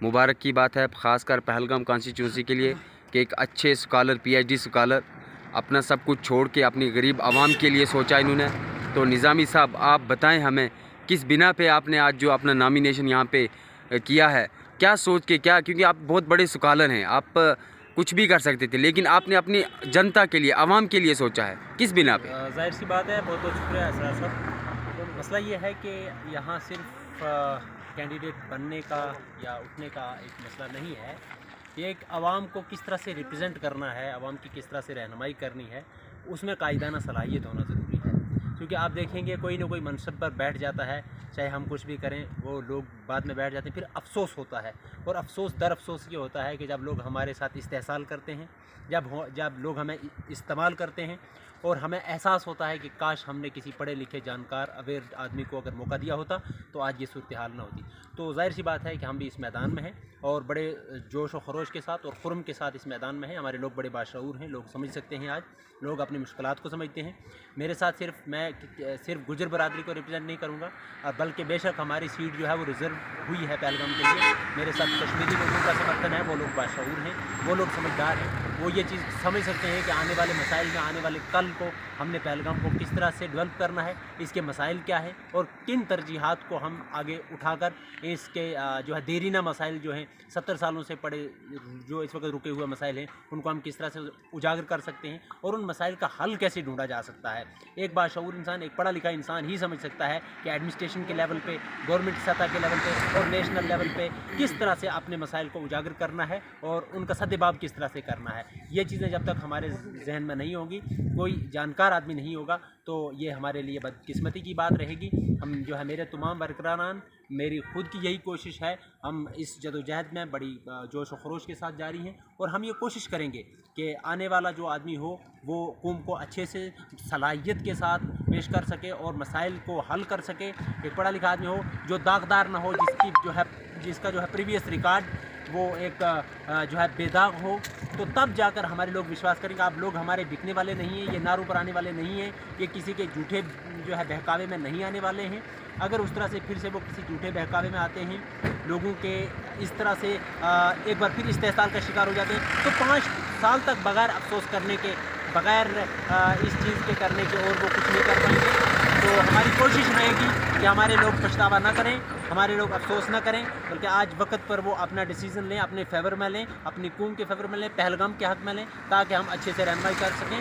मुबारक की बात है, ख़ासकर पहलगाम कॉन्स्टिट्यूंसी के लिए कि एक अच्छे स्कॉलर, PhD स्कॉलर अपना सब कुछ छोड़ के अपनी गरीब आवाम के लिए सोचा इन्होंने। तो निज़ामी साहब, आप बताएं हमें किस बिना पे आपने आज जो अपना नॉमिनेशन यहाँ पे किया है, क्या सोच के, क्या, क्योंकि आप बहुत बड़े स्कॉलर हैं, आप कुछ भी कर सकते थे, लेकिन आपने अपनी जनता के लिए, आवाम के लिए सोचा है, किस बिना पे? ज़ाहिर सी बात है, बहुत बहुत शुक्रिया असरार साहब। तो मसला ये है कि यहाँ सिर्फ कैंडिडेट बनने का या उठने का एक मसला नहीं है, ये एक आवाम को किस तरह से रिप्रेजेंट करना है, आवाम की किस तरह से रहनुमाई करनी है, उसमें कायदाना सलाहियत होना ज़रूरी है। क्योंकि आप देखेंगे कोई ना कोई मनसब पर बैठ जाता है, चाहे हम कुछ भी करें, वो लोग बाद में बैठ जाते हैं, फिर अफसोस होता है। और अफसोस दर अफसोस ये होता है कि जब लोग हमारे साथ इस्तेहसाल करते हैं, जब लोग हमें इस्तेमाल करते हैं और हमें एहसास होता है कि काश हमने किसी पढ़े लिखे जानकार अवेयर आदमी को अगर मौका दिया होता तो आज ये सूरत हाल ना होती। तो ज़ाहिर सी बात है कि हम भी इस मैदान में हैं और बड़े जोश व खरोश के साथ और खुरम के साथ इस मैदान में हैं। हमारे लोग बड़े बाशऊर हैं, लोग समझ सकते हैं, आज लोग अपनी मुश्किलात को समझते हैं। मेरे साथ मैं सिर्फ गुजर बरादरी को रिप्रेजेंट नहीं करूँगा, बल्कि बेशक हमारी सीट जो है वो रिज़र्व हुई है पहलगाम के लिए। मेरे साथ कश्मीरी लोगों का समर्थन है, वो लोग बाशऊर हैं, वो लोग समझदार हैं, वो ये चीज़ समझ सकते हैं कि आने वाले मसाइल में, आने वाले कल को हमने पहलगाम को किस तरह से डेवलप करना है, इसके मसाइल क्या है और किन तरजीहात को हम आगे उठाकर इसके जो है देरीना मसाइल जो हैं 70 सालों से पड़े, जो इस वक्त रुके हुए मसाइल हैं, उनको हम किस तरह से उजागर कर सकते हैं और उन मसाइल का हल कैसे ढूंढा जा सकता है। एक बाशऊर इंसान, एक पढ़ा लिखा इंसान ही समझ सकता है कि एडमिनिस्ट्रेशन के लेवल पे, गवर्नमेंट सतह के लेवल पे और नेशनल लेवल पे किस तरह से अपने मसाइल को उजागर करना है और उनका सद्देबाब किस तरह से करना है। ये चीज़ें जब तक हमारे जहन में नहीं होंगी, कोई जानकार आदमी नहीं होगा, तो ये हमारे लिए बदकिस्मती की बात रहेगी। हम जो है, मेरे तमाम वर्करानान, मेरी खुद की यही कोशिश है, हम इस जदोजहद में बड़ी जोश व खरोश के साथ जारी हैं और हम ये कोशिश करेंगे कि आने वाला जो आदमी हो वो कौम को अच्छे से सलाहियत के साथ पेश कर सके और मसाइल को हल कर सके। एक पढ़ा लिखा आदमी हो जो दागदार ना हो, जिसका जो है प्रीवियस रिकॉर्ड वो एक जो है बेदाग हो, तो तब जाकर हमारे लोग विश्वास करेंगे। आप लोग हमारे बिकने वाले नहीं हैं, ये नारों पर आने वाले नहीं हैं, ये किसी के झूठे जो है बहकावे में नहीं आने वाले हैं। अगर उस तरह से फिर से वो किसी झूठे बहकावे में आते हैं, लोगों के इस तरह से एक बार फिर इस्तेहसाल का शिकार हो जाते हैं, तो 5 साल तक बग़ैर अफसोस करने के, बग़ैर इस चीज़ के करने के और वो कुछ नहीं कर पाएंगे। तो हमारी कोशिश रहेगी कि हमारे लोग पछतावा ना करें, हमारे लोग अफसोस ना करें, बल्कि आज वक्त पर वो अपना डिसीज़न लें, अपने फेवर में लें, अपनी कौम के फेवर में लें, पहलगाम के हक़ में लें, ताकि हम अच्छे से रहनुमाई कर सकें